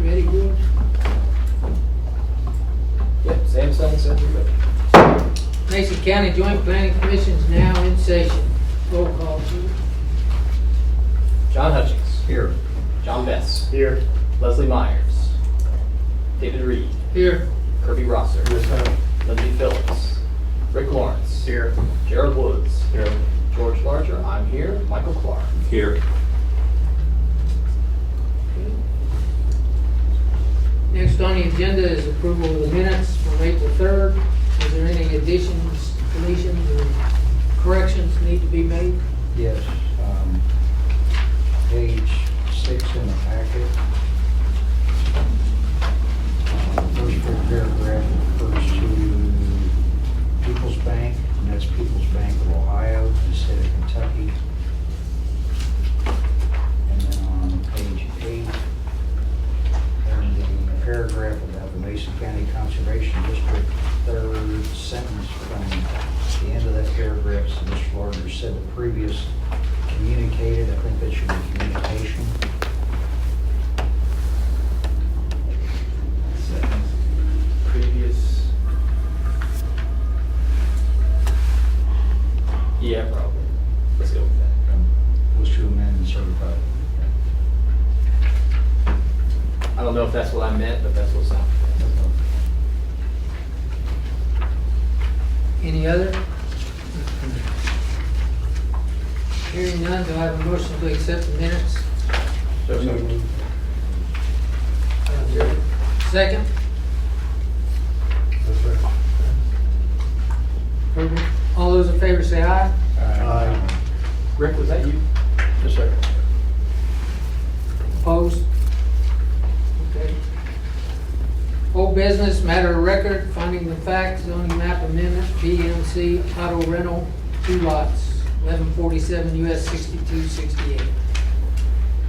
Betty good? Yep, Samsung said you're good. Mason County Joint Planning Commission is now in session. Roll call, please. John Hutchings. Here. John Bess. Here. Leslie Myers. David Reed. Here. Kirby Rosser. Yes, sir. Lindsey Phillips. Rick Lawrence. Here. Jared Woods. Here. George Larger. I'm here. Michael Clark. Here. Next on the agenda is approval of the minutes from April 3rd. Is there any additions, deletions, or corrections need to be made? Yes, page 6 in the packet. First full paragraph refers to People's Bank, and that's People's Bank of Ohio instead of Kentucky. And then on page 8, in the paragraph about the Mason County Conservation District, third sentence from the end of that paragraph, so Mr. Larger said the previous communicated. I think that should be communication. Previous. Yeah, probably. Let's go with that. Was to amend and certify. I don't know if that's what I meant, but that's what sounds. Any other? Hearing none, do I have a motion to accept the minutes? So moved. Second? Yes, sir. Kirby? All those in favor say aye. Aye. Rick, was that you? Yes, sir. Opposed? Okay. Old business, matter of record, finding the facts, zoning map amendment, BMC auto rental, 2 lots, 1147 US 6268.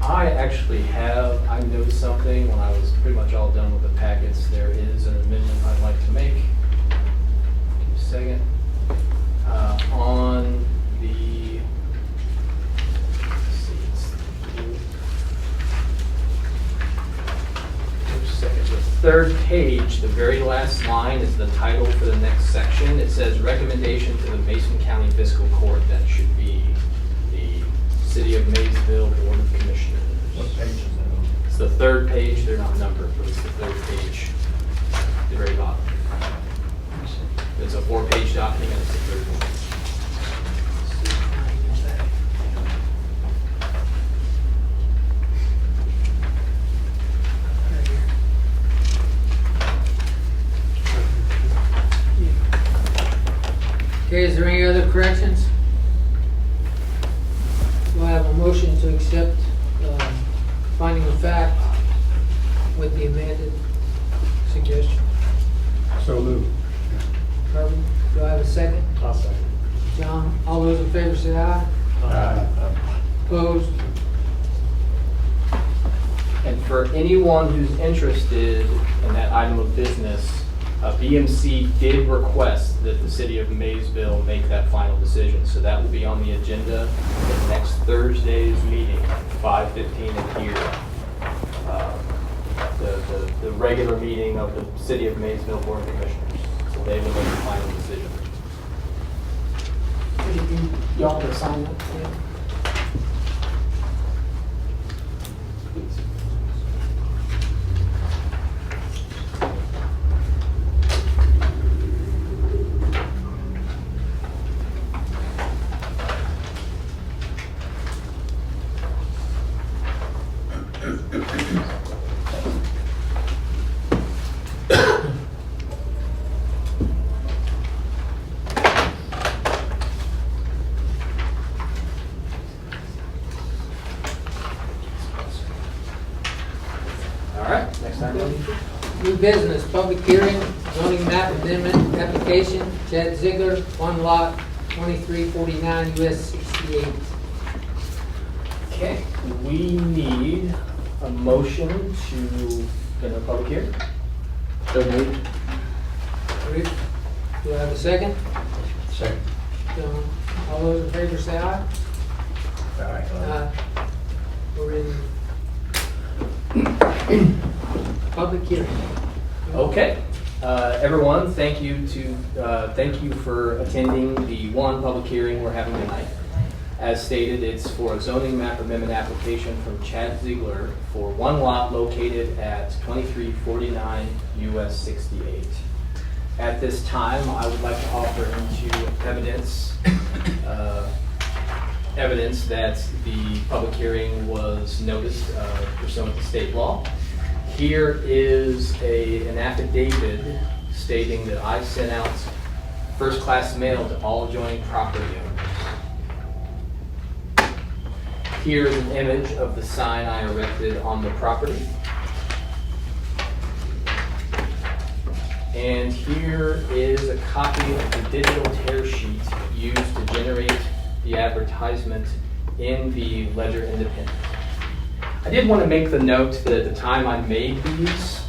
I actually I noticed something when I was pretty much all done with the packets. There is an amendment I'd like to make. Give me a second. On the, let's see, the third page, the very last line is the title for the next section. It says recommendation to the Mason County Fiscal Court. That should be the City of Maysville Board of Commissioners. What page is that on? It's the third page. They're not numbered, but it's the third page, the very bottom. It's a 4-page document. It's the third one. Okay, is there any other corrections? Do I have a motion to accept finding of fact with the amended suggestion? So moved. Kirby, do I have a second? I'll second. John, all those in favor say aye. Aye. Opposed? And for anyone who's interested in that item of business, BMC did request that the City of Maysville make that final decision. So that will be on the agenda at next Thursday's meeting, 5:15 in here. The regular meeting of the City of Maysville Board of Commissioners. So they will make the final decision. Y'all to sign that? Please. All right, next time. New business, public hearing, zoning map amendment application, Chad Ziegler, 1 lot, 2349 US 68. Okay, we need a motion to enter a public hearing. So moved. Rick, do I have a second? Second. John, all those in favor say aye. Aye. We're in public hearing. Okay, everyone, thank you for attending the one public hearing we're having tonight. As stated, it's for a zoning map amendment application from Chad Ziegler for one lot located at 2349 US 68. At this time, I would like to offer into evidence that the public hearing was noticed pursuant to state law. Here is an affidavit stating that I sent out first-class mail to all adjoining property owners. Here is an image of the sign I erected on the property. And here is a copy of the digital tear sheet used to generate the advertisement in the Ledger Independent. I did want to make the note that at the time I made these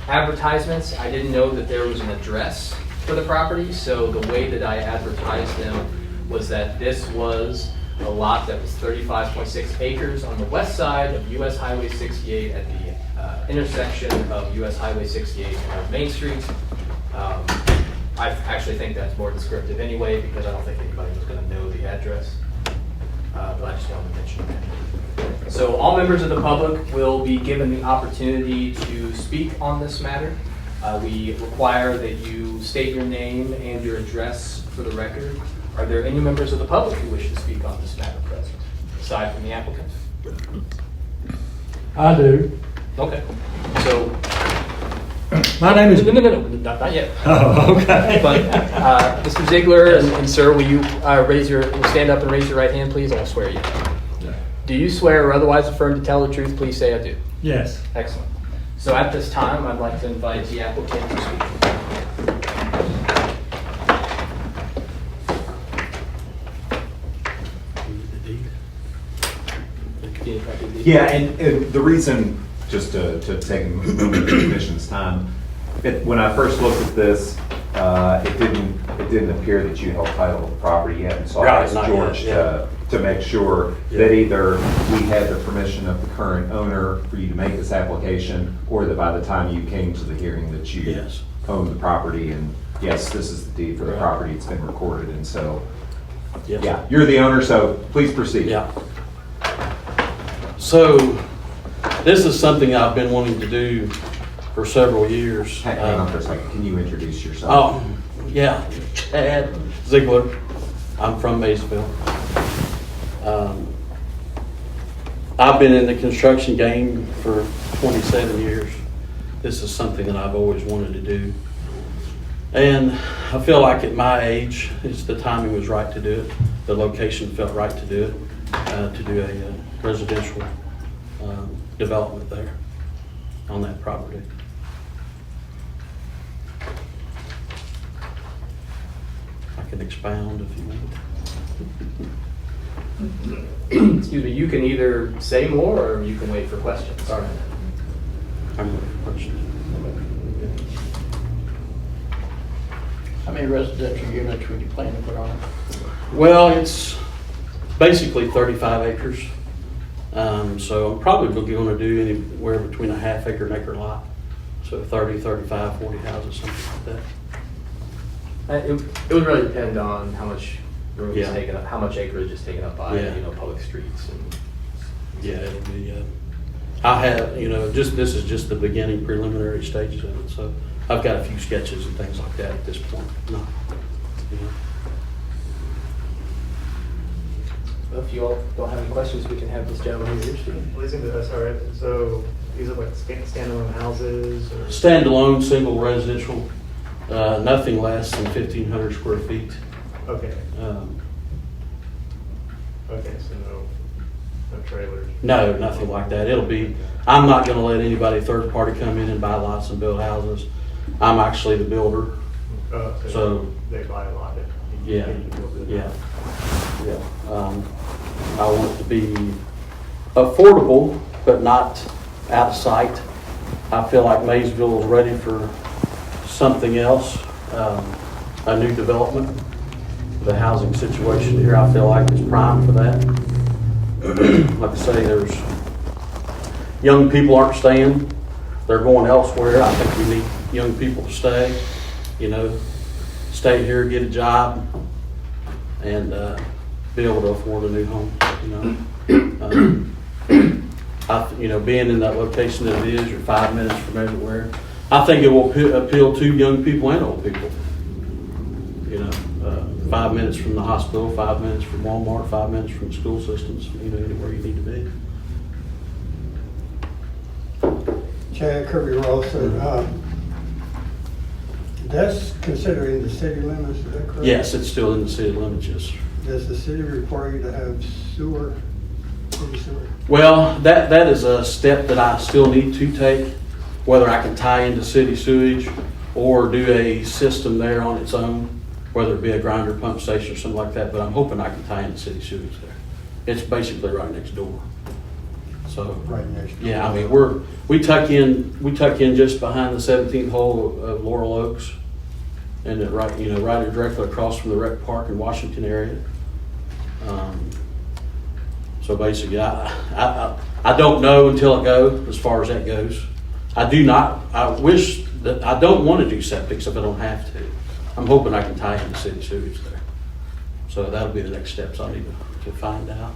advertisements, I didn't know that there was an address for the property, so the way that I advertised them was that this was a lot that was 35.6 acres on the west side of US Highway 68 at the intersection of US Highway 68 and Main Street. I actually think that's more descriptive anyway, because I don't think anybody was going to know the address, but I just wanted to mention that. So all members of the public will be given the opportunity to speak on this matter. We require that you state your name and your address for the record. Are there any members of the public who wish to speak on this matter present, aside from the applicant? I do. Okay. So, My name is. no, not yet. Oh, okay. But Mr. Ziegler and sir, will you stand up and raise your right hand, please? I'll swear you. Do you swear or otherwise affirm to tell the truth? Please say I do. Yes. Excellent. So at this time, I'd like to invite the applicant to speak. Yeah, and the reason, just to take a moment of the commission's time, when I first looked at this, it didn't appear that you held title of the property yet, and so I asked George to make sure that either we had the permission of the current owner for you to make this application, or that by the time you came to the hearing that you owned the property, and yes, this is the deed for the property, it's been recorded, and so, yeah, you're the owner, so please proceed. Yeah. So, this is something I've been wanting to do for several years. Hang on for a second, can you introduce yourself? Oh, yeah, Chad Ziegler. I'm from Maysville. I've been in the construction game for 27 years. This is something that I've always wanted to do. And I feel like at my age, the timing was right to do it. The location felt right to do it, to do a residential development there on that property. I can expound if you want. Excuse me, you can either say more or you can wait for questions. Sorry. I'm going to question. How many residential units would you plan to put on it? Well, it's basically 35 acres. So I'm probably going to do anywhere between a half acre and acre lot. So 30, 35, 40 houses, something like that. It would really depend on how much room is Yeah. taken up, how much acreage is taken up by, public streets and. Yeah, it'll be, I have, this is just the beginning preliminary stages of it. So I've got a few sketches and things like that at this point. No, Well, if you all don't have any questions, we can have this gentleman here speak. That's all right. So these are like standalone houses or? Standalone, single residential, nothing less than 1,500 square feet. Okay. Okay, so no trailers? No, nothing like that. I'm not going to let anybody third party come in and buy lots and build houses. I'm actually the builder. So they buy a lot. Yeah. I want it to be affordable, but not out of sight. I feel like Maysville is ready for something else, a new development. The housing situation here, I feel like, is prime for that. Like I say, young people aren't staying. they're going elsewhere. I think we need young people to stay, stay here, get a job, and be able to afford a new home, being in that location that it is, you're 5 minutes from everywhere. I think it will appeal to young people and old people. 5 minutes from the hospital, 5 minutes from Walmart, 5 minutes from school systems, anywhere you need to be. Chad Kirby Ross, that's considering the city limits, is that correct? Yes, it's still in the city limits, yes. Does the city require you to have sewer, city sewer? Well, that is a step that I still need to take, whether I can tie into city sewage or do a system there on its own, whether it be a grinder pump station or something like that, but I'm hoping I can tie into city sewage there. It's basically right next door. So, Right next door. yeah, I mean, we tuck in just behind the 17th hole of Laurel Oaks, and it right directly across from the rec park in Washington area. So basically, I don't know until I go as far as that goes. I wish that I don't want to do septics if I don't have to. I'm hoping I can tie into city sewage there. So that'll be the next steps I need to find out.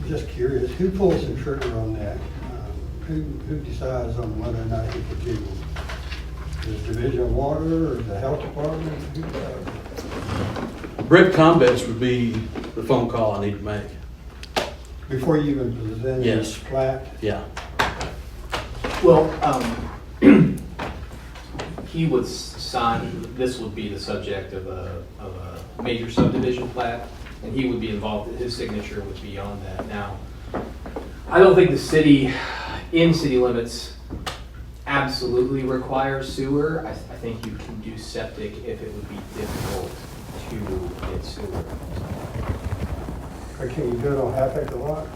Just curious, who pulls the trigger on that? Who decides on whether or not you could do? Is Division of Water or the Health Department? Who does? Brick Combets would be the phone call I need to make. Before you even present Yes. this plat? Yeah. Well, he would sign, this would be the subject of a major subdivision plat, and he would be involved, his signature would be on that. Now, I don't think the city, in city limits, absolutely requires sewer. I think you can do septic if it would be difficult to get sewer. Or can you do it on half-acre lots?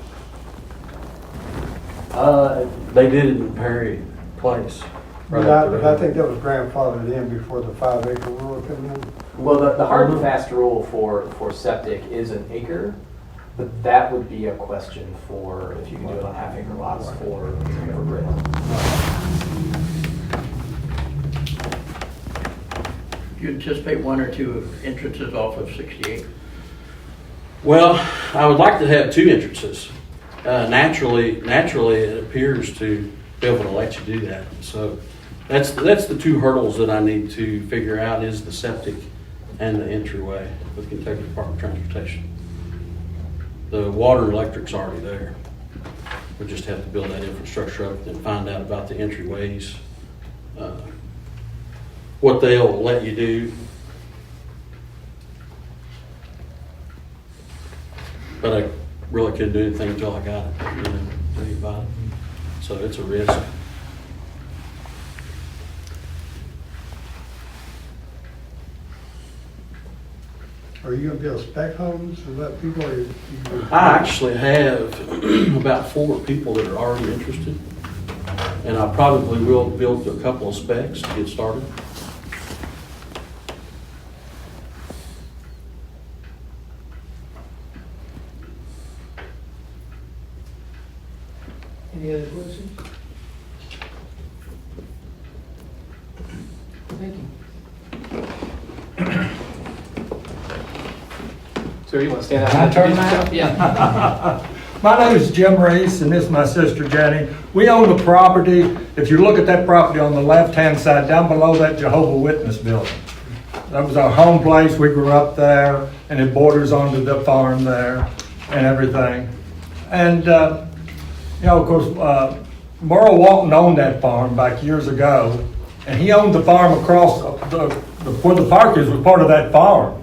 They did it in Perry Place. But I think that was grandfathered in before the 5-acre rule came in. Well, the hard and fast rule for septic is an acre, but that would be a question for if you can do it on half-acre lots for grid. Do you anticipate one or two entrances off of 68? Well, I would like to have two entrances. Naturally, it appears to be able to let you do that. So that's the two hurdles that I need to figure out is the septic and the entryway with Kentucky Department of Transportation. The water and electric's already there. We just have to build that infrastructure up and find out about the entryways, what they'll let you do. But I really couldn't do anything until I got it, tell you about it. So it's a risk. Are you gonna build spec homes and let people? I actually have about 4 people that are already interested, and I probably will build a couple of specs to get started. Any other questions? Thank you. So you want to stand out? Can I turn introduce now? yourself? Yeah. My name is Jim Reese, and this is my sister Jenny. We own the property. If you look at that property on the left-hand side, down below that Jehovah Witness building. That was our home place. We grew up there, and it borders onto the farm there and everything. And, of course, Merle Walton owned that farm back years ago, and he owned the farm across where the park is was part of that farm.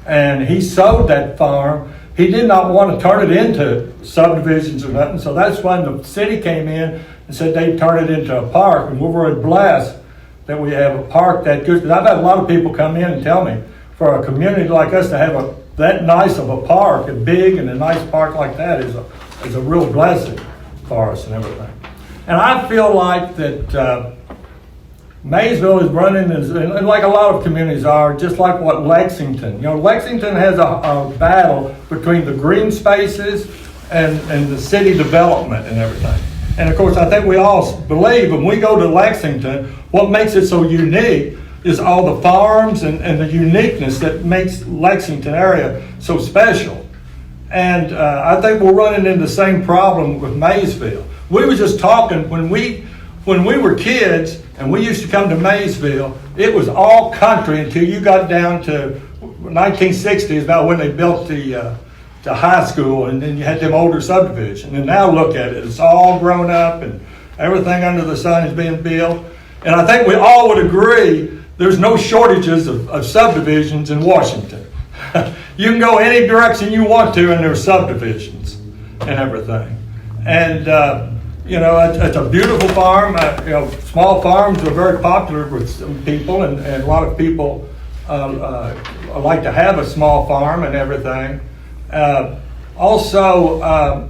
And he sold that farm. He did not want to turn it into subdivisions or nothing, so that's when the city came in and said they'd turn it into a park, and we're very blessed that we have a park that good. Because I've had a lot of people come in and tell me, for a community like us to have that nice of a park, a big and a nice park like that is a real blessing for us and everything. And I feel like that Maysville is running, and like a lot of communities are, just like what Lexington. Lexington has a battle between the green spaces and the city development and everything. And of course, I think we all believe when we go to Lexington, what makes it so unique is all the farms and the uniqueness that makes Lexington area so special. And I think we're running into the same problem with Maysville. We were just talking when we were kids and we used to come to Maysville, it was all country until you got down to 1960s, about when they built the high school, and then you had them older subdivisions. And now look at it, it's all grown up and everything under the sun is being built. And I think we all would agree there's no shortages of subdivisions in Washington. You can go any direction you want to and there's subdivisions and everything. And you know, it's a beautiful farm. You know, small farms are very popular with some people, and a lot of people like to have a small farm and everything. Also,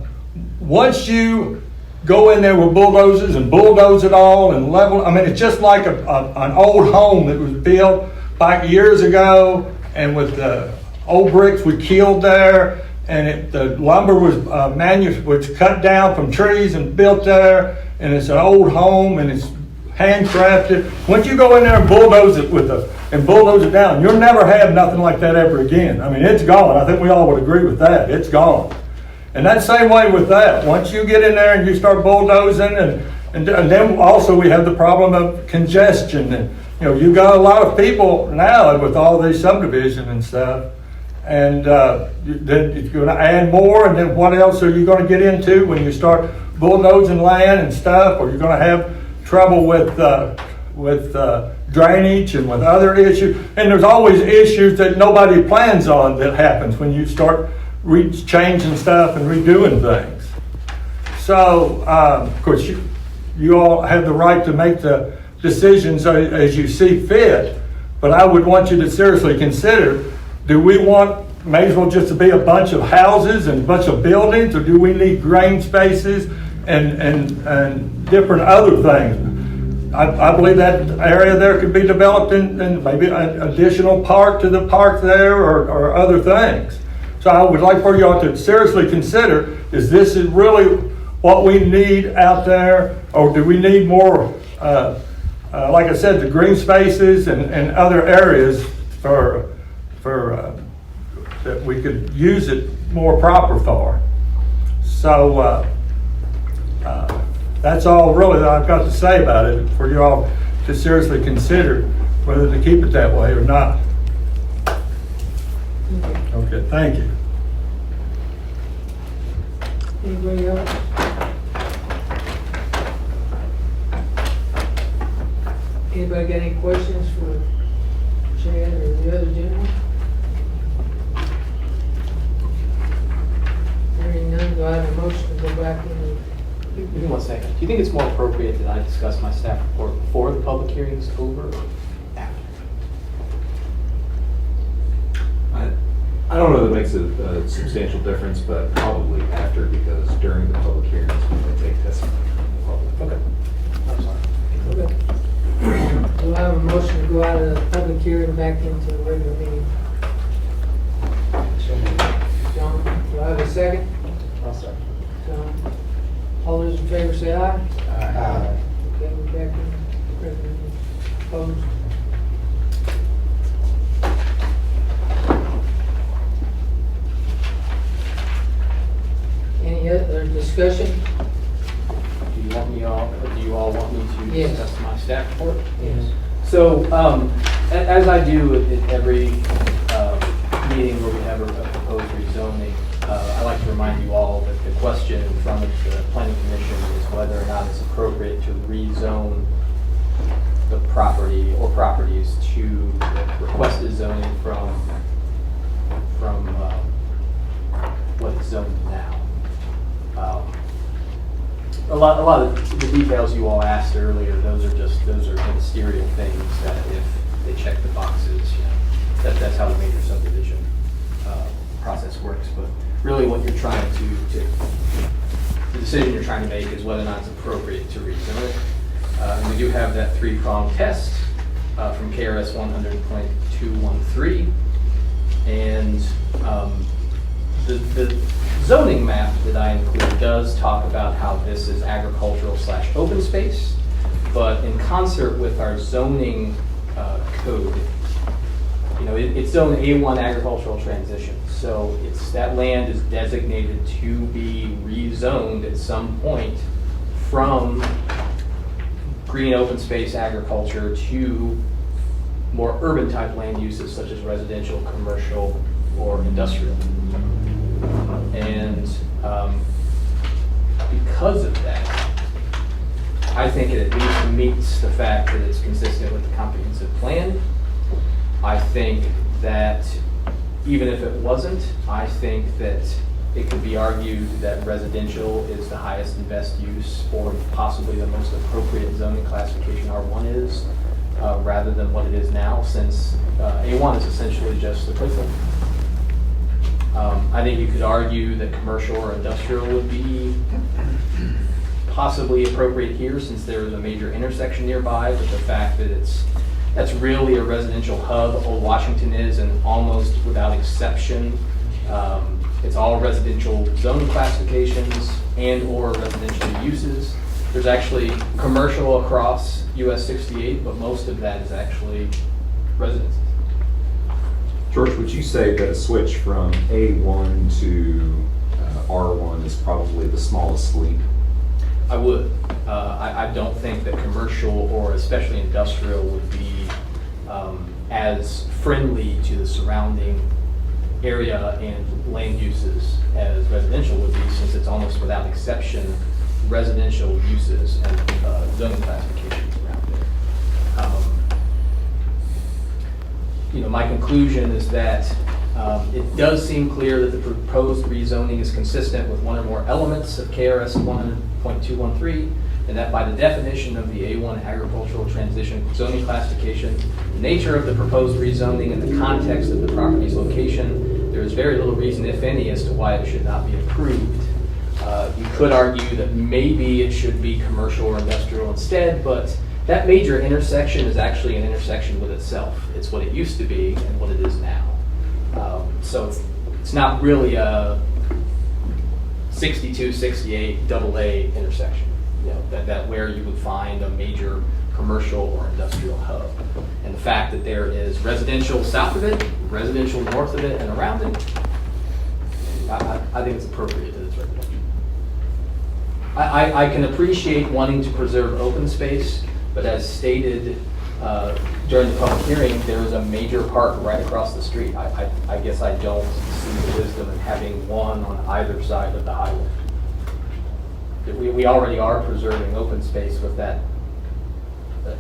once you go in there with bulldozers and bulldoze it all and level, I mean, it's just like an old home that was built back years ago, and with the old bricks we killed there, and the lumber was cut down from trees and built there, and it's an old home and it's handcrafted. Once you go in there and bulldoze it down, you'll never have nothing like that ever again. I mean, it's gone. I think we all would agree with that. It's gone. And that's the same way with that. Once you get in there and you start bulldozing, and then also we have the problem of congestion. And you know, you've got a lot of people now with all these subdivisions and stuff. And then you're going to add more, and then what else are you going to get into when you start bulldozing land and stuff? Or you're going to have trouble with drainage and with other issues. And there's always issues that nobody plans on that happens when you start changing stuff and redoing things. So, of course, you all have the right to make the decisions as you see fit, but I would want you to seriously consider, do we want Maysville just to be a bunch of houses and a bunch of buildings, or do we need green spaces and different other things? I believe that area there could be developed in maybe an additional park to the park there, or other things. So I would like for y'all to seriously consider, is this really what we need out there, or do we need more, like I said, the green spaces and other areas for that we could use it more proper for. So that's all really that I've got to say about it, for you all to seriously consider whether to keep it that way or not. Okay, thank you. Anybody else? Anybody got any questions for Chad or the other gentleman? Hearing none, do I have a motion to go back in? Give me 1 second. Do you think it's more appropriate that I discuss my staff report before the public hearing is over or after? I don't know that it makes a substantial difference, but probably after, because during the public hearings, we may take testimony from the public. Okay. I'm sorry. Okay. Do I have a motion to go out of the public hearing back into the regular meeting? John, do I have a second? I'll second. John, all those in favor say aye. Aye. Okay, we're back in the regular meeting. Opposed? Any other discussion? Do you all want me to Yes. discuss my staff report? Yes. So, as I do at every meeting where we have a proposed rezoning, I like to remind you all that the question in front of the planning commission is whether or not it's appropriate to rezone the property or properties to the requested zoning from what is zoned now. A lot of the details you all asked earlier, those are ministerial things that if they check the boxes, that's how the major subdivision process works. But really what you're trying the decision you're trying to make is whether or not it's appropriate to rezone it. And we do have that 3-prong test from KRS 100.213. And the zoning map that I include does talk about how this is agricultural / open space, but in concert with our zoning code, it's zoned A1 agricultural transition. So that land is designated to be rezoned at some point from green open space agriculture to more urban type land uses such as residential, commercial, or industrial. And because of that, I think it at least meets the fact that it's consistent with the comprehensive plan. I think that even if it wasn't, I think that it could be argued that residential is the highest and best use, or possibly the most appropriate zoning classification R1 is, rather than what it is now, since A1 is essentially just the placeholder. I think you could argue that commercial or industrial would be possibly appropriate here, since there is a major intersection nearby, but the fact that that's really a residential hub. Old Washington is, and almost without exception, it's all residential zoning classifications and or residential uses. There's actually commercial across US 68, but most of that is actually residences. George, would you say that a switch from A1 to R1 is probably the smallest leap? I would. I don't think that commercial or especially industrial would be as friendly to the surrounding area and land uses as residential would be, since it's almost without exception residential uses and zoning classifications around there. My conclusion is that it does seem clear that the proposed rezoning is consistent with one or more elements of KRS 100.213, and that by the definition of the A1 agricultural transition zoning classification, the nature of the proposed rezoning, and the context of the property's location, there is very little reason, if any, as to why it should not be approved. You could argue that maybe it should be commercial or industrial instead, but that major intersection is actually an intersection with itself. It's what it used to be and what it is now. So it's not really a 62, 68 AA intersection, that where you would find a major commercial or industrial hub. And the fact that there is residential south of it, residential north of it, and around it, I think it's appropriate that it's residential. I can appreciate wanting to preserve open space, but as stated during the public hearing, there is a major park right across the street. I guess I don't see the wisdom in having one on either side of the highway. We already are preserving open space with that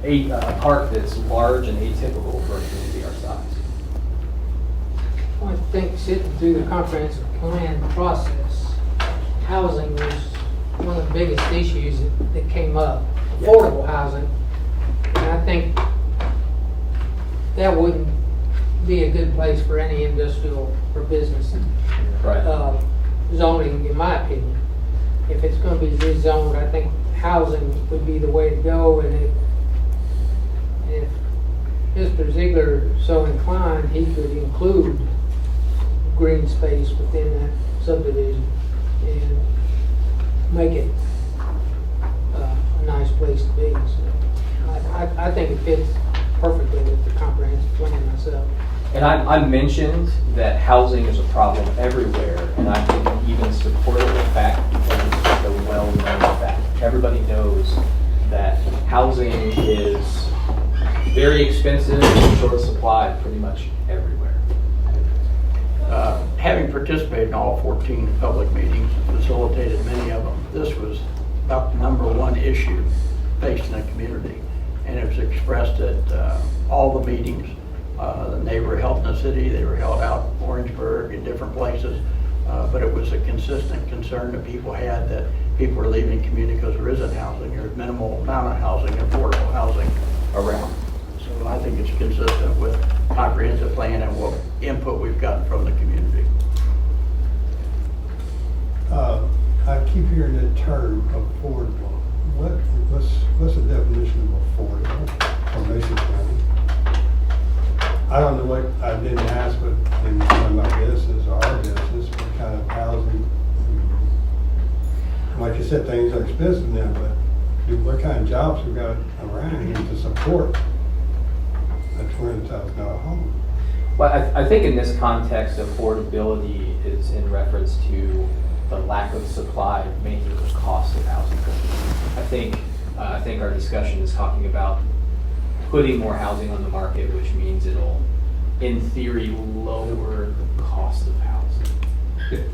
a park that's large and atypical for a community our size. I think sitting through the comprehensive plan process, housing was one of the biggest issues that came up, affordable housing. And I think that wouldn't be a good place for any industrial or business zoning, in my opinion. If it's going to be rezoned, I think housing would be the way to go. And if Mr. Ziegler so inclined, he could include green space within that subdivision and make it a nice place to be. So I think it fits perfectly with the comprehensive plan myself. And I mentioned that housing is a problem everywhere, and I can even support the fact because it's just a well-known fact. Everybody knows that housing is very expensive and in short supply pretty much everywhere. Having participated in all 14 public meetings and facilitated many of them, this was about the #1 issue facing the community. And it was expressed at all the meetings. They were held in the city, they were held out in Orangeburg, in different places. But it was a consistent concern that people had, that people were leaving the community because there isn't housing, there's minimal amount of housing, affordable housing around. So I think it's consistent with comprehensive plan and what input we've gotten from the community. I keep hearing the term affordable. What's the definition of affordable for Mason County? I don't know what, I didn't ask, but in my business or our business, what kind of housing said things are expensive now, but what kind of jobs we got around here to support a $20,000 home? Well, I think in this context, affordability is in reference to the lack of supply making the cost of housing. I think our discussion is talking about putting more housing on the market, which means it'll, in theory, lower the cost of housing.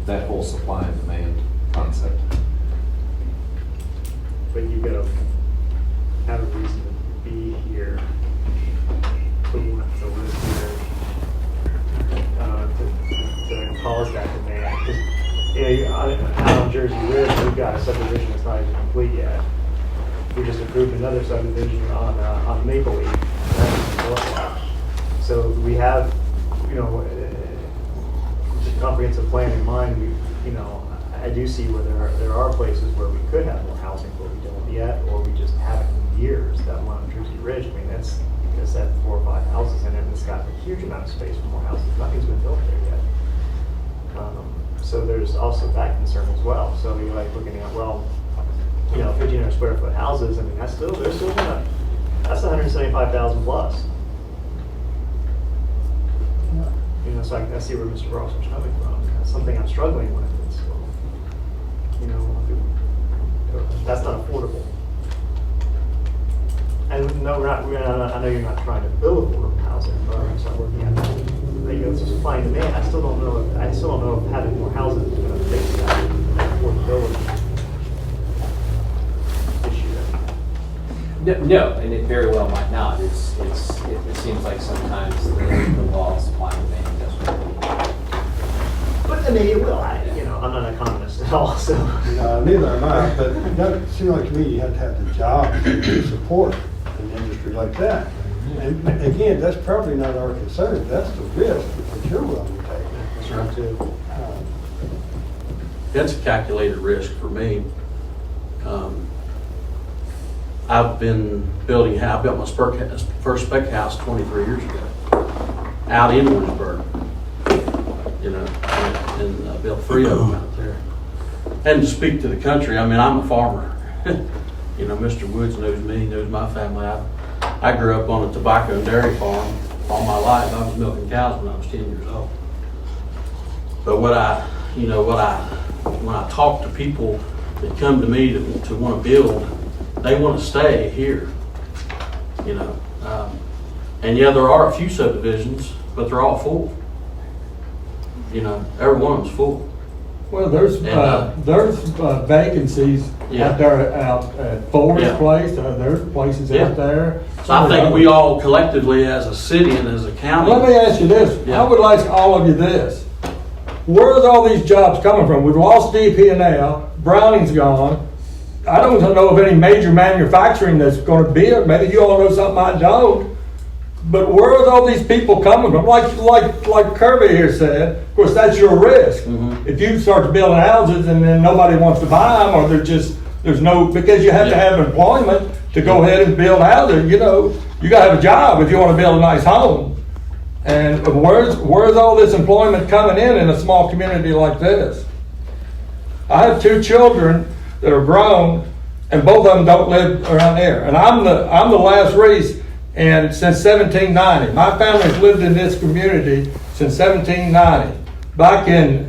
That whole supply and demand concept. But you gotta have a reason to be here, to want to live here, to cause that demand. 'Cause, out on Jersey Ridge, we've got a subdivision that's not even complete yet. We just approved another subdivision on Maple Leaf. So we have, just a comprehensive plan in mind. I do see where there are places where we could have more housing, but we don't yet, or we just haven't in years. That one on Jersey Ridge, that's because that 4 or 5 houses in it, and it's got a huge amount of space for more houses. Nothing's been built there yet. So there's also that concern as well. So you're like looking at, 1,500 square foot houses. I mean, that's 175,000 plus. So I see where Mr. Ross is coming from. That's something I'm struggling with. It's, that's not affordable. And no, I know you're not trying to build affordable housing, but I'm just not working at that. It's just supply and demand. I still don't know if having more houses is going to fix that affordability issue. No, and it very well might not. It seems like sometimes the law of supply and demand doesn't really. But maybe it will. I'm not an economist at all, so. Neither am I, but it doesn't seem like to me you have to have the jobs to support an industry like that. And again, that's probably not our concern, that's the risk that you're willing to take. That's right. To, That's a calculated risk for me. I've been building, I built my first spec house 23 years ago, out in Warrensburg, and I built 3 of them out there. And to speak to the country, I'm a farmer. Mr. Woods knows me, knows my family. I grew up on a tobacco and dairy farm all my life. I was milking cows when I was 10 years old. But when I talk to people that come to me to want to build, they want to stay here, and yeah, there are a few subdivisions, but they're all full. Every one of them's full. Well, there's vacancies Yeah. out there out at Ford's Yeah. place. There's places Yeah. out there. So I think we all collectively, as a city and as a county. Let me ask you this. Yeah. I would ask all of you this. Where's all these jobs coming from? We've lost DP&L. Browning's gone. I don't know of any major manufacturing that's going to be here. Maybe you all know something I don't. But where are all these people coming from? Like Kirby here said, of course, that's your risk. Mhm. If you start building houses and then nobody wants to buy them, or there's no, because you have to have employment to go ahead and build houses. You got to have a job if you want to build a nice home. And where's all this employment coming in a small community like this? I have 2 children that are grown, and both of them don't live around here. And I'm the last race, and since 1790, my family's lived in this community since 1790. Back in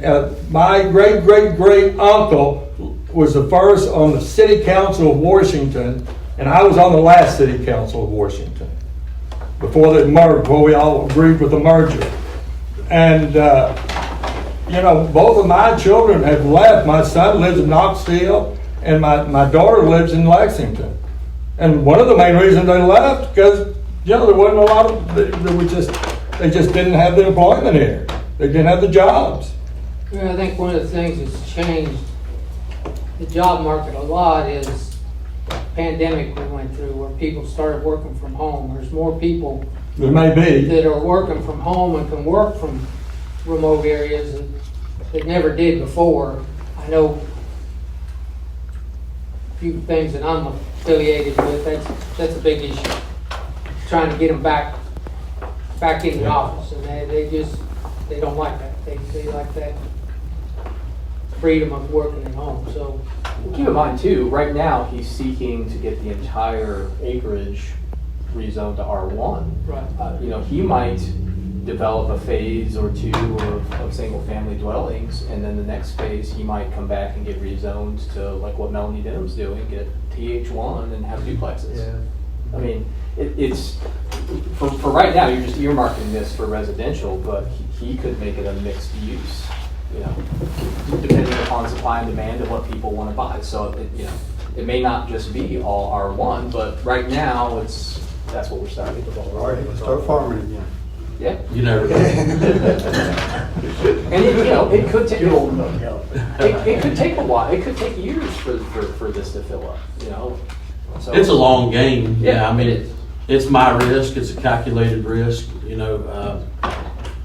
my great uncle was the first on the City Council of Washington, and I was on the last City Council of Washington before we all agreed with the merger. And both of my children have left. My son lives in Knoxville, and my daughter lives in Lexington. And one of the main reasons they left, because there wasn't a lot of, they just didn't have the employment here. They didn't have the jobs. I think one of the things that's changed the job market a lot is the pandemic we went through, where people started working from home. There's more people There may be. that are working from home and can work from remote areas that never did before. I know a few things that I'm affiliated with, that's a big issue. Trying to get them back in the office, and they don't like that. They like that freedom of working at home. So Keep in mind too, right now, he's seeking to get the entire acreage rezoned to R1. Right. You know, he might develop a phase or two of single-family dwellings, and then the next phase, he might come back and get rezoned to like what Melanie Denham's doing, get TH1 and have duplexes. Yeah. I mean, it's, for right now, you're just earmarking this for residential, but he could make it a mixed use, you know, depending upon supply and demand of what people want to buy. So, you know, it may not just be all R1, but right now, that's what we're starting. All right, let's start farming again. Yeah. You never know. And it, you know, it could take, Too old enough, yeah. it could take a while, it could take years for this to fill up, you know? So It's a long game. Yeah, I mean, it is. it's my risk. It's a calculated risk. You know,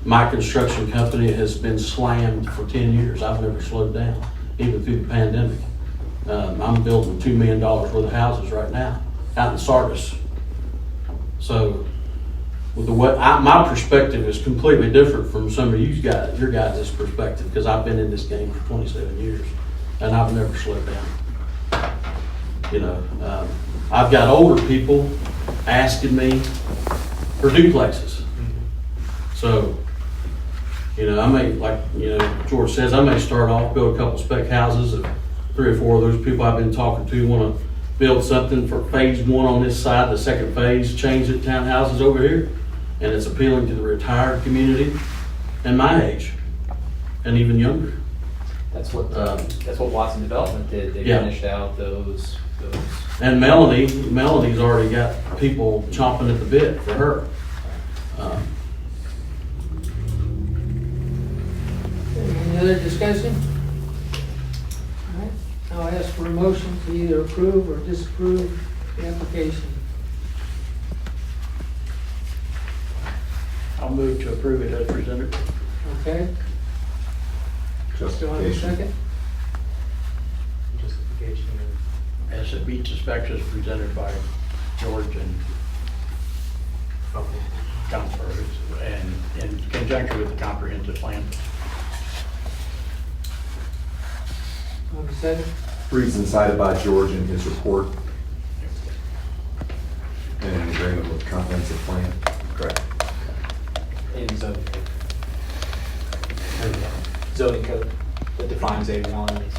my construction company has been slammed for 10 years. I've never slowed down, even through the pandemic. I'm building $2 million worth of houses right now out in Sardis. So, with my perspective is completely different from some of you guys, your guys' perspective, because I've been in this game for 27 years, and I've never slowed down. You know, I've got older people asking me for duplexes. So, you know, I may, like, you know, George says, I may start off, build a couple spec houses. If 3 or 4 of those people I've been talking to want to build something for phase 1 on this side, the second phase, change it, townhouses over here. And it's appealing to the retired community and my age, and even younger. That's what Watson Development did. They Yeah. finished out those. And Melanie's already got people chomping at the bit for her. Any other discussion? All right, I'll ask for a motion to either approve or disapprove the application. I'll move to approve it as presented. Okay, do I have a Justification. second? Justification. As it meets the specs as presented by George and Counselor, and in conjunction with the comprehensive plan. Do I have a second? Reasons cited by George in his report. And in agreement with comprehensive plan. Correct. In zoning code that defines A1 as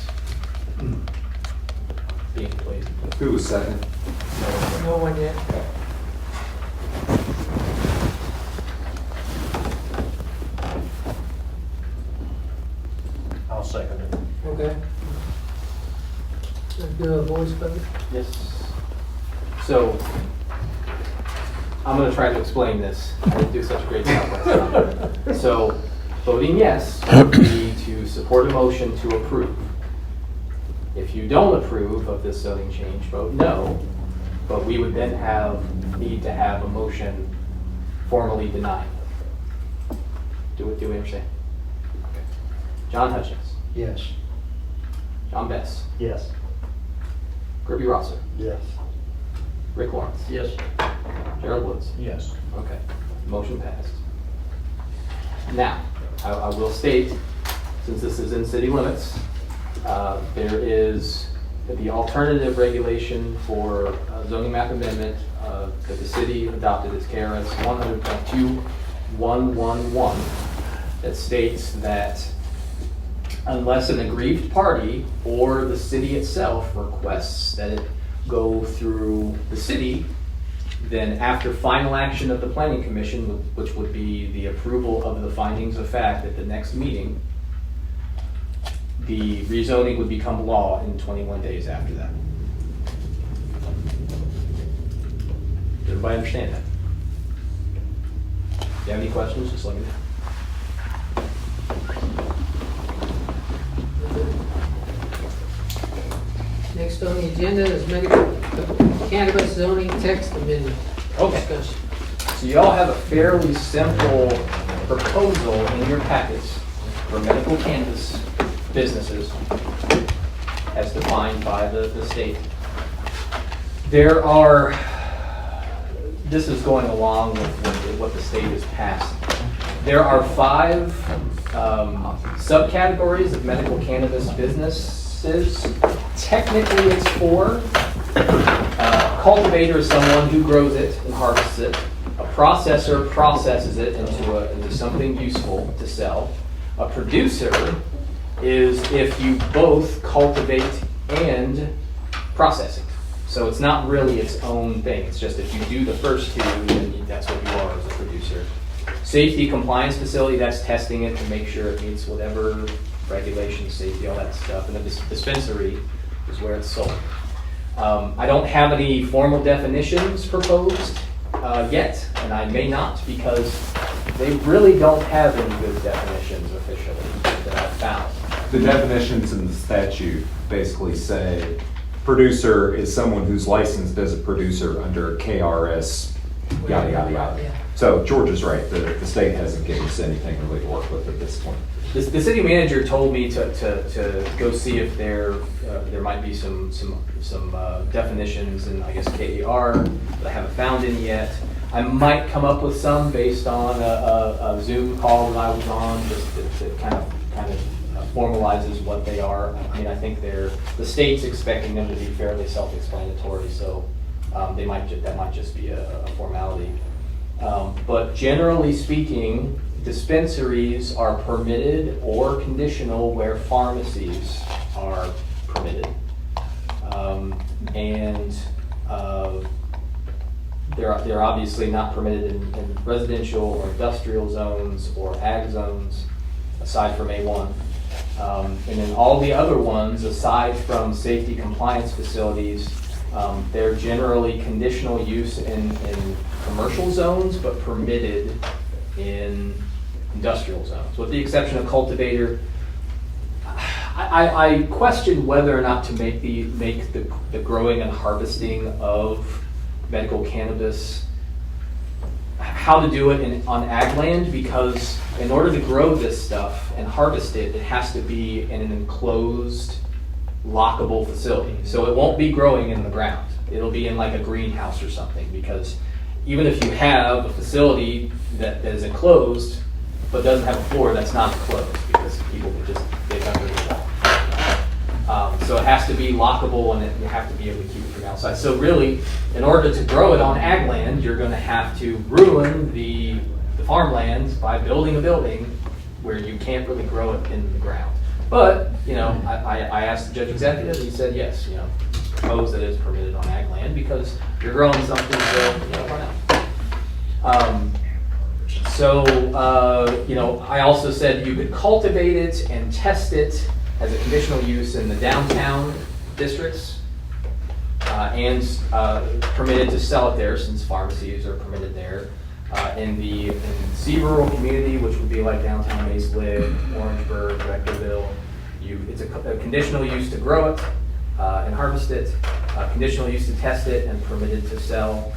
being placed. Who was second? No one yet. I'll second it. Okay. Let's do a voice vote. Yes. So, I'm going to try to explain this. I didn't do such a great job last time. So, voting yes would be to support a motion to approve. If you don't approve of this zoning change, vote no. But we would then need to have a motion formally denying. Do we understand? Okay. John Hutchins, Yes. John Bess, Yes. Kirby Rosser, Yes. Rick Lawrence, Yes. Gerald Woods. Yes. Okay, motion passed. Now, I will state, since this is in city limits, there is the alternative regulation for zoning map amendment that the city adopted as KRS 100.2111 that states that unless an aggrieved party or the city itself requests that it go through the city, then after final action of the planning commission, which would be the approval of the findings of fact at the next meeting, the rezoning would become law in 21 days after that. Does everybody understand that? If you have any questions, just let me know. Next on the agenda is medical cannabis zoning text amendment. Okay. Discussion. So you all have a fairly simple proposal in your packets for medical cannabis businesses as defined by the state. There are, this is going along with what the state has passed. There are 5 subcategories of medical cannabis businesses. Technically, it's for cultivator is someone who grows it and harvests it. A processor processes it into something useful to sell. A producer is if you both cultivate and process it. So it's not really its own thing. It's just if you do the first two, then that's what you are as a producer. Safety compliance facility, that's testing it to make sure it meets whatever regulations, safety, all that stuff. And the dispensary is where it's sold. I don't have any formal definitions proposed yet, and I may not because they really don't have any good definitions officially that I've found. The definitions in the statute basically say producer is someone who's licensed as a producer under KRS, yada, yada, yada. So George is right, the state hasn't given us anything really to work with at this point. The city manager told me to go see if there might be some definitions in, I guess, KER, that I haven't found any yet. I might come up with some based on a Zoom call that I was on, just that kind of formalizes what they are. I mean, I think the state's expecting them to be fairly self-explanatory, so that might just be a formality. But generally speaking, dispensaries are permitted or conditional where pharmacies are permitted. They're obviously not permitted in residential or industrial zones or ag zones, aside from A1. And then all the other ones, aside from safety compliance facilities, they're generally conditional use in commercial zones, but permitted in industrial zones, with the exception of cultivator. I question whether or not to make the growing and harvesting of medical cannabis, how to do it on ag land, because in order to grow this stuff and harvest it, it has to be in an enclosed, lockable facility. So it won't be growing in the ground. It'll be in like a greenhouse or something, because even if you have a facility that is enclosed but doesn't have a floor, that's not closed, because people can just dig under the wall. So it has to be lockable, and you have to be able to keep it from outside. So really, in order to grow it on ag land, you're going to have to ruin the farmlands by building a building where you can't really grow it in the ground. But, I asked the judge executive, and he said yes, suppose that it's permitted on ag land because you're growing something, why not? I also said you could cultivate it and test it as a conditional use in the downtown districts, and permitted to sell it there since pharmacies are permitted there. In the rural community, which would be like downtown Maysville, Orangeburg, Rectorville, it's a conditional use to grow it and harvest it, conditional use to test it, and permitted to sell.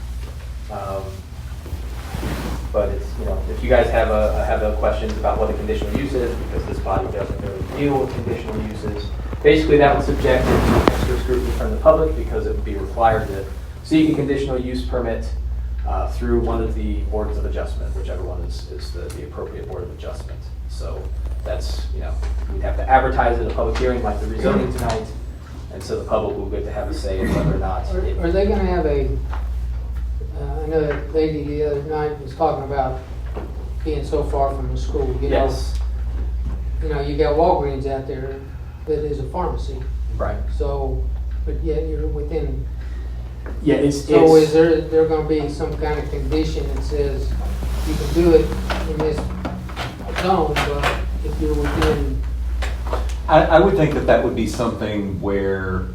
But it's, if you guys have questions about what a conditional use is, because this body doesn't really deal with conditional uses, basically that would subject it to extra scrutiny from the public, because it would be required to seek a conditional use permit through one of the boards of adjustment, whichever one is the appropriate board of adjustment. So that's, we'd have to advertise it at a public hearing like the rezoning tonight, and so the public will get to have a say in whether or not. Are they going to have I know that lady the other night was talking about being so far from the school. Yes. You got Walgreens out there that is a pharmacy. Right. So, but yet you're within. Yeah, Is there going to be some kind of condition that says you can do it in this zone, but if you're within? I would think that would be something where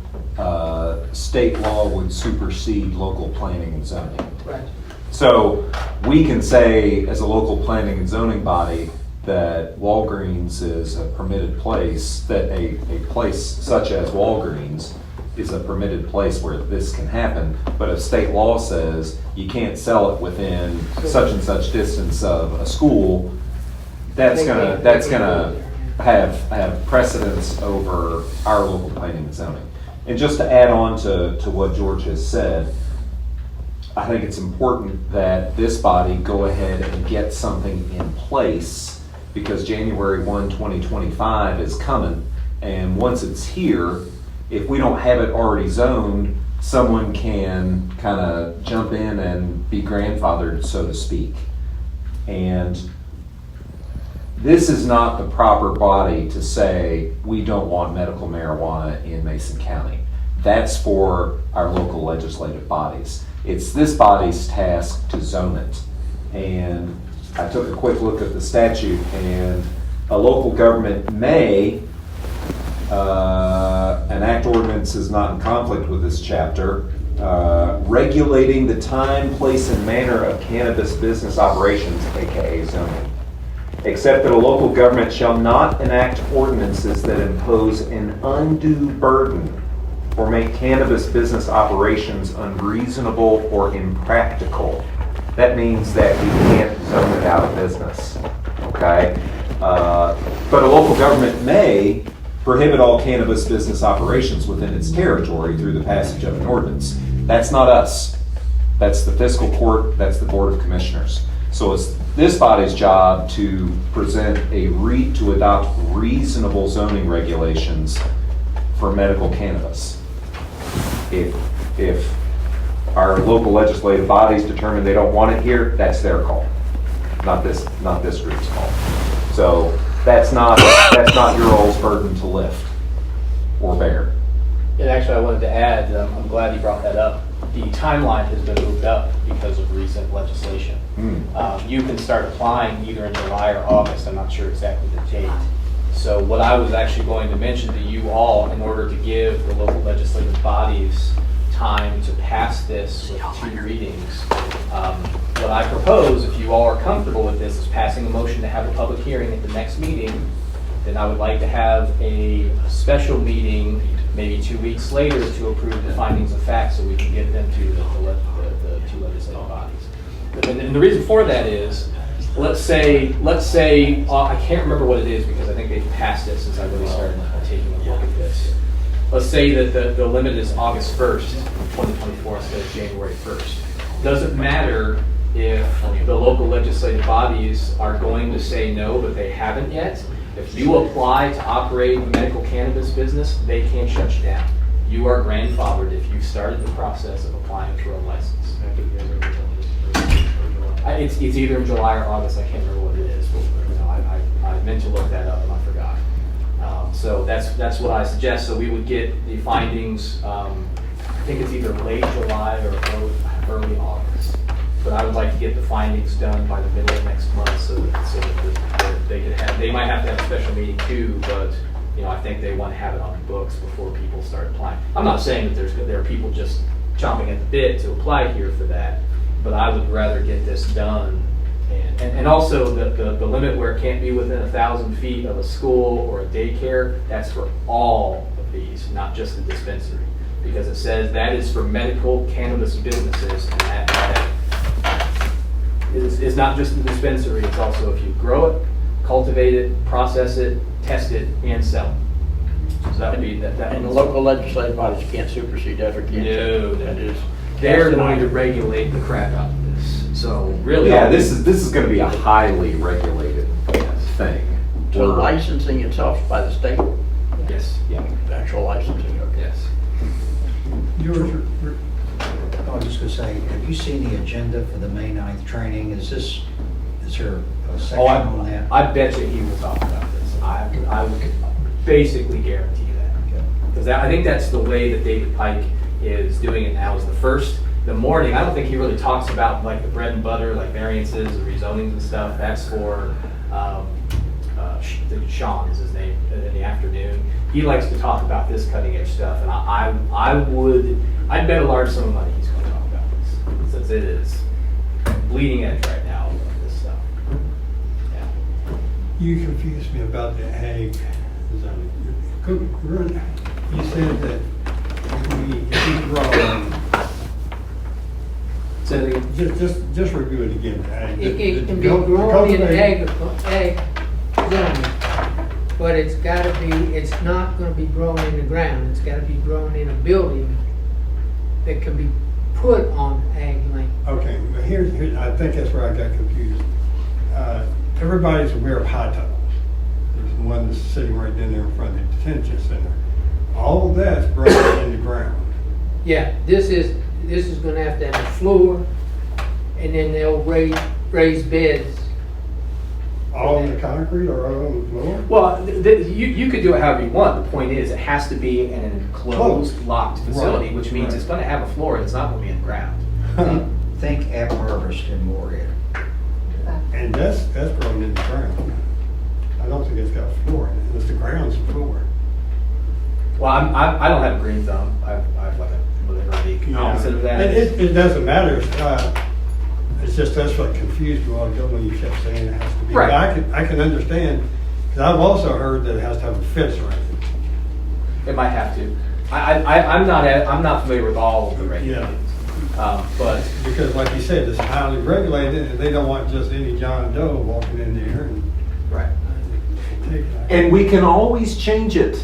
state law would supersede local planning and zoning. Right. So we can say, as a local planning and zoning body, that Walgreens is a permitted place, that a place such as Walgreens is a permitted place where this can happen. But if state law says you can't sell it within such and such distance of a school, that's gonna have precedence over our local planning and zoning. And just to add on to what George has said, I think it's important that this body go ahead and get something in place, because January 1, 2025 is coming, and once it's here, if we don't have it already zoned, someone can kind of jump in and be grandfathered, so to speak. And this is not the proper body to say, we don't want medical marijuana in Mason County. That's for our local legislative bodies. It's this body's task to zone it. And I took a quick look at the statute, and a local government may enact ordinances not in conflict with this chapter, regulating the time, place, and manner of cannabis business operations, aka zoning. Except that a local government shall not enact ordinances that impose an undue burden or make cannabis business operations unreasonable or impractical. That means that we can't zone it out of business, okay? But a local government may prohibit all cannabis business operations within its territory through the passage of an ordinance. That's not us. That's the fiscal court, that's the Board of Commissioners. So it's this body's job to to adopt reasonable zoning regulations for medical cannabis. If our local legislative bodies determine they don't want it here, that's their call, not this group's call. So that's not your all's burden to lift or bear. And actually, I wanted to add, I'm glad you brought that up. The timeline has been moved up because of recent legislation. You can start applying either in July or August. I'm not sure exactly the date. So what I was actually going to mention to you all, in order to give the local legislative bodies time to pass this with 2 readings, what I propose, if you all are comfortable with this, is passing a motion to have a public hearing at the next meeting. Then I would like to have a special meeting maybe 2 weeks later to approve the findings of fact so we can get them to the 2 legislative bodies. And the reason for that is, let's say I can't remember what it is because I think they've passed it since I really started taking a look at this. Let's say that the limit is August 1st, 2024 instead of January 1st. Doesn't matter if the local legislative bodies are going to say no, but they haven't yet. If you apply to operate a medical cannabis business, they can't shut you down. You are grandfathered if you started the process of applying for a license. It's either in July or August. I can't remember what it is, but I meant to look that up and I forgot. So that's what I suggest. So we would get the findings. I think it's either late July or early August. But I would like to get the findings done by the middle of next month, so that they could have. They might have to have a special meeting too, but I think they want to have it on the books before people start applying. I'm not saying that there are people just chomping at the bit to apply here for that, but I would rather get this done. And also the limit where it can't be within 1,000 feet of a school or a daycare, that's for all of these, not just the dispensary. Because it says that is for medical cannabis businesses, and that it's not just the dispensary, it's also if you grow it, cultivate it, process it, test it, and sell it. So that would be that. And the local legislative bodies can't supersede that or can't. No, that is. They're going to regulate the crap out of this. So really, Yeah, this is going to be a highly regulated thing. So licensing itself by the state, Yes. Yeah. the actual licensing, okay. Yes. Yours, I was just gonna say, have you seen the agenda for the May 9th training? Is there a section on that? I bet you he will talk about this. I would basically guarantee that. Because I think that's the way that David Pike is doing it now, is the morning. I don't think he really talks about like the bread and butter, like variances and rezonings and stuff. That's for Sean is his name, in the afternoon. He likes to talk about this cutting edge stuff, and I'd bet a large sum of money he's going to talk about this, since it is bleeding edge right now, this stuff. Yeah. you confused me about the ag zoning. You said that if we grow, So just review it again. Ag. It can be grown in ag zone, but it's not gonna be grown in the ground. It's gotta be grown in a building that can be put on ag land. Okay, but here's, I think that's where I got confused. Everybody's aware of high tunnels. There's one that's sitting right down there in front of the detention center. All of that's broken in the ground. Yeah, this is gonna have to have a floor, and then they'll raise beds. All in the concrete or all on the floor? Well, you could do it however you want. The point is, it has to be an enclosed, locked facility, Right, which means it's gonna have a floor, and it's not gonna be in the ground. Think at Harvest in Morehead. And that's broken in the ground. I don't think it's got a floor in it, it's the ground's floor. Well, I don't have a green thumb. I have like a whatever the opposite of that is. It doesn't matter, it's just that's what confused me a while ago when you kept saying it has to be. Right. But I can understand, because I've also heard that it has to have a fence around it. It might have to. I'm not familiar with all of the regulations. But Because like you said, it's highly regulated, and they don't want just any John Doe walking in there and right. taking it. And we can always change it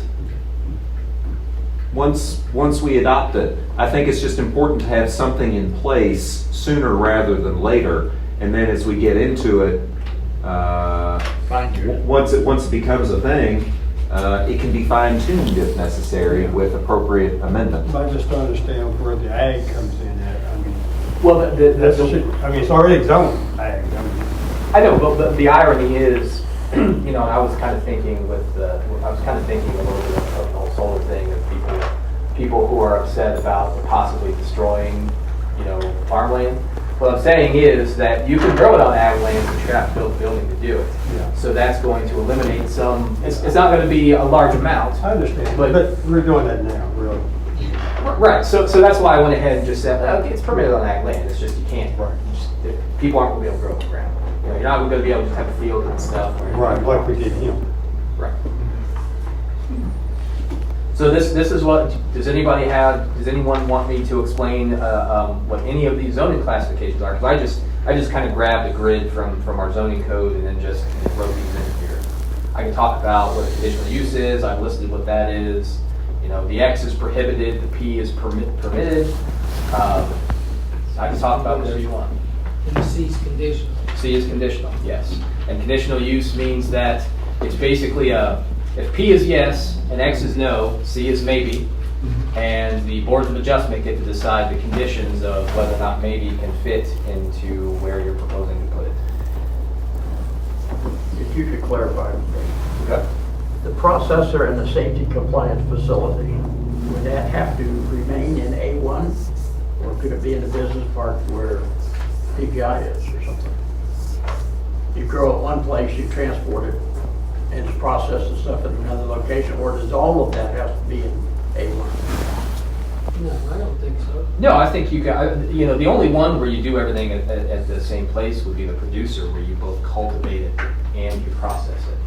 once we adopt it. I think it's just important to have something in place sooner rather than later. And then as we get into it, once it becomes a thing, it can be fine-tuned if necessary with appropriate amendment. I just don't understand where the ag comes in at. I mean, Well, it's already zoned ag. I know, but the irony is, you know, I was kind of thinking a little bit of the whole solar thing of people who are upset about possibly destroying, you know, farmland. What I'm saying is that you can grow it on ag land, but you have to build a building to do it. Yeah. So that's going to eliminate some. It's not going to be a large amount. I understand, But- but we're doing that now, really. Right. So that's why I went ahead and just said, okay, it's permitted on ag land. It's just you can't. Right. People aren't going to be able to grow the ground. You know, you're not going to be able to just have a field and stuff. Right, like we did him. Right. So this is what, does anyone want me to explain what any of these zoning classifications are? Because I just kind of grabbed a grid from our zoning code and then just wrote these in here. I can talk about what a conditional use is. I've listed what that is. You know, the X is prohibited, the P is permitted. I can talk about whatever you want. And the C's conditional. C is conditional, yes. And conditional use means that it's basically if P is yes and X is no, C is maybe, and the boards of adjustment get to decide the conditions of whether or not maybe can fit into where you're proposing to put it. If you could clarify, Okay. the processor and the safety compliance facility, would that have to remain in A1? Or could it be in a business park where PPI is or something? You grow it one place, you transport it, and it's processed and stuff in another location, or does all of that have to be in A1? No, I don't think so. No, I think you know, the only one where you do everything at the same place would be the producer, where you both cultivate it and you process it.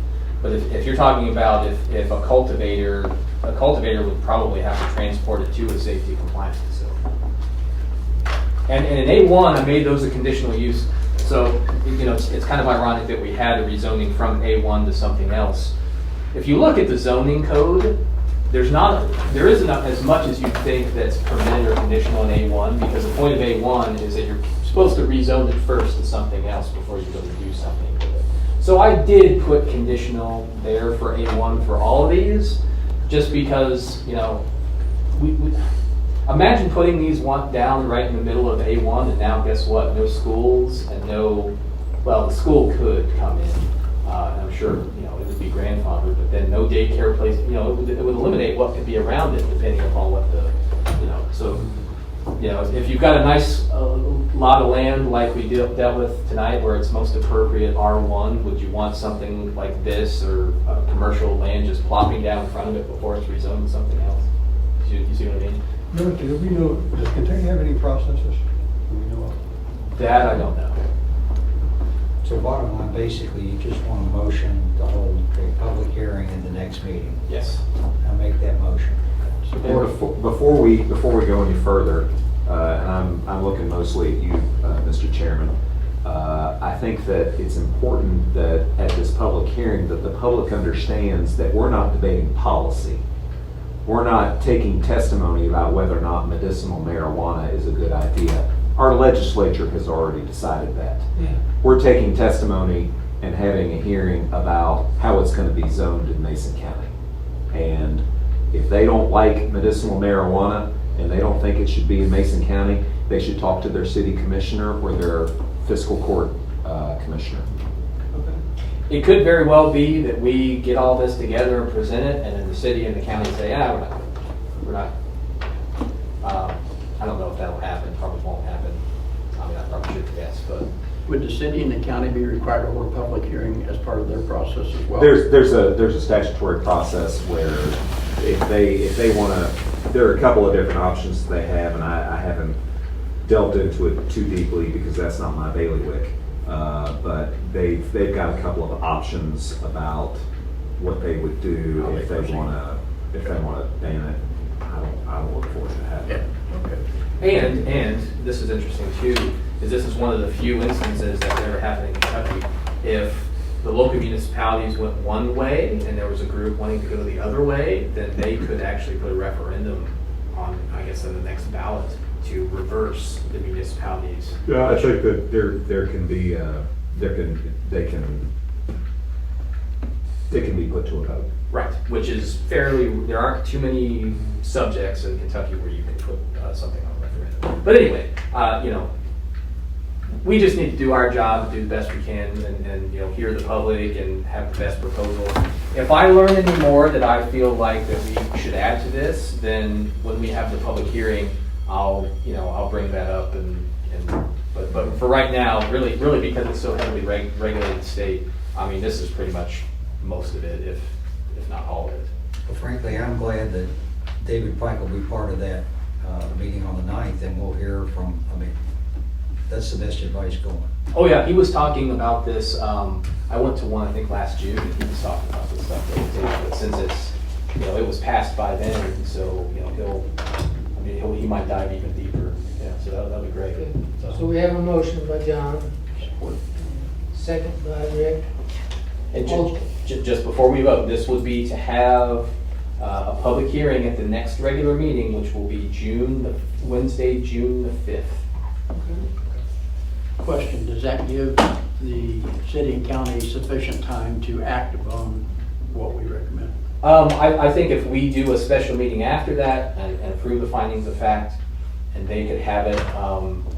But if you're talking about if a cultivator would probably have to transport it to a safety compliance facility. And in A1, I made those a conditional use. So, you know, it's kind of ironic that we had a rezoning from A1 to something else. If you look at the zoning code, there isn't as much as you think that's permitted or conditional in A1, because the point of A1 is that you're supposed to rezone it first to something else before you go to do something with it. So I did put conditional there for A1 for all of these, just because, you know, imagine putting these down right in the middle of A1, and now guess what? No schools and the school could come in, and I'm sure, you know, it would be grandfathered, but then no daycare place, you know, it would eliminate what could be around it depending upon what you know, so, you know, if you've got a nice lot of land like we dealt with tonight where it's most appropriate R1, would you want something like this or commercial land just plopping down in front of it before it's rezoned to something else? You see what I mean? Do we know, does Kentucky have any processors? Do we know of? That I don't know. So bottom line, basically, you just want a motion to hold a public hearing in the next meeting. Yes. I'll make that motion. Before we go any further, and I'm looking mostly at you, Mr. Chairman, I think that it's important that at this public hearing that the public understands that we're not debating policy. We're not taking testimony about whether or not medicinal marijuana is a good idea. Our legislature has already decided that. Yeah. We're taking testimony and having a hearing about how it's going to be zoned in Mason County. And If they don't like medicinal marijuana and they don't think it should be in Mason County, they should talk to their city commissioner or their fiscal court commissioner. It could very well be that we get all this together and present it, and then the city and the county say, we're not. I don't know if that'll happen, probably won't happen. I mean, I probably should guess, but. Would the city and the county be required to hold a public hearing as part of their process as well? There's a statutory process where if they want to, there are a couple of different options they have, and I haven't delved into it too deeply because that's not my bailiwick. But they've got a couple of options about what they would do if they want to ban it. I don't look forward to having it. And this is interesting too, is this is one of the few instances that ever happened in Kentucky. If the local municipalities went one way and there was a group wanting to go the other way, then they could actually put a referendum on, I guess, on the next ballot to reverse the municipalities. Yeah, I think that there can be they can be put to a vote. Right, which is fairly, there aren't too many subjects in Kentucky where you can put something on a referendum. But anyway, we just need to do our job, do the best we can, and hear the public and have the best proposal. If I learn any more that I feel like that we should add to this, then when we have the public hearing, I'll bring that up but for right now, really because it's so heavily regulated state, I mean, this is pretty much most of it, if not all of it. Well, frankly, I'm glad that David Pike will be part of that meeting on the 9th, and we'll hear from, that's the best advice going. Oh yeah, he was talking about this, I went to one, I think last June, and he was talking about this stuff, but since it's, it was passed by then, so, he might dive even deeper, so that'll be great. So we have a motion by John, second by Rick. And just before we vote, this would be to have a public hearing at the next regular meeting, which will be Wednesday, June the 5th. Question, does that give the city and county sufficient time to act upon what we recommend? I think if we do a special meeting after that and approve the findings of fact, and they could have it,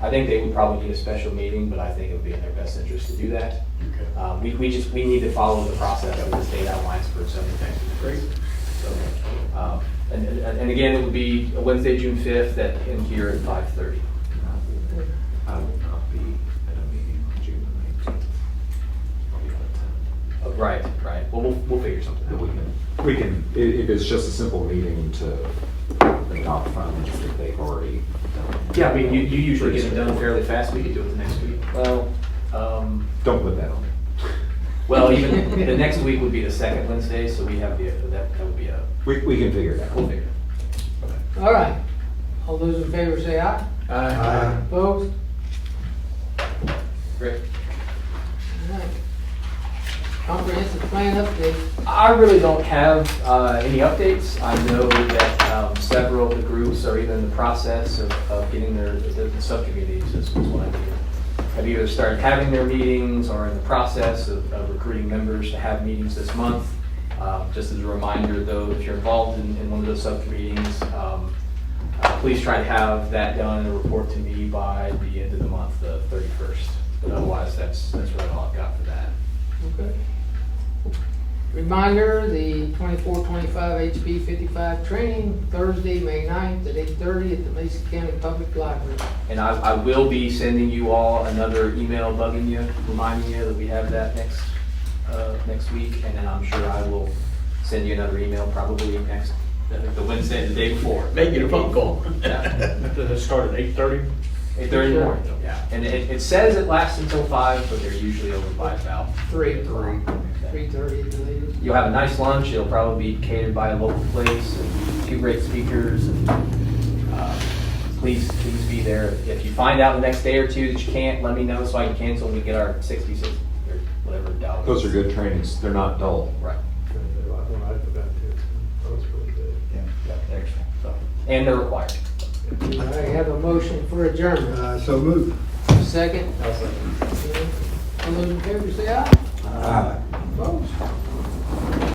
I think they would probably need a special meeting, but I think it would be in their best interest to do that. Okay. We need to follow the process that the state outlines for some things. Great. So, and again, it would be Wednesday, June 5th in here at 5:30. I will not be at a meeting on June 19th. I'll be out of town. Right. Well, we'll figure something out. We can, if it's just a simple meeting to adopt funds that they've already done. Yeah, I mean, you usually get it done fairly fast. We could do it the next week. Well, Don't put that on me. well, even the next week would be the second Wednesday, so we have that would be a. We can figure it out. We'll figure it. All right. All those in favor say aye. Aye. Opposed? Great. All right. Comprehensive plan update. I really don't have any updates. I know that several of the groups are either in the process of getting the subcommittees, is what I hear, have either started having their meetings or in the process of recruiting members to have meetings this month. Just as a reminder, though, if you're involved in one of those subcommittees, please try to have that done and report to me by the end of the month, the 31st. But otherwise, that's really all I've got for that. Okay. Reminder, the 24-25 HP 55 training, Thursday, May 9th at 8:30 at the Mason County Public Library. And I will be sending you all another email bugging you, reminding you that we have that next week. And then I'm sure I will send you another email probably the Wednesday, the day before. Make it a phone call. Yeah. Does it start at 8:30? 8:30 in the morning, yeah. And it says it lasts until 5, but they're usually over by about 3:30 at the latest. You'll have a nice lunch. It'll probably be catered by a local place and 2 great speakers. And please be there. If you find out the next day or two that you can't, let me know so I can cancel and we get our 66 or whatever dollars. Those are good trainings. They're not dull. Right. I forgot to. That was really good. Yeah, excellent. So, and they're required. I have a motion for adjournment. So move. Second. I'll second. All those in favor say aye. Aye. Opposed?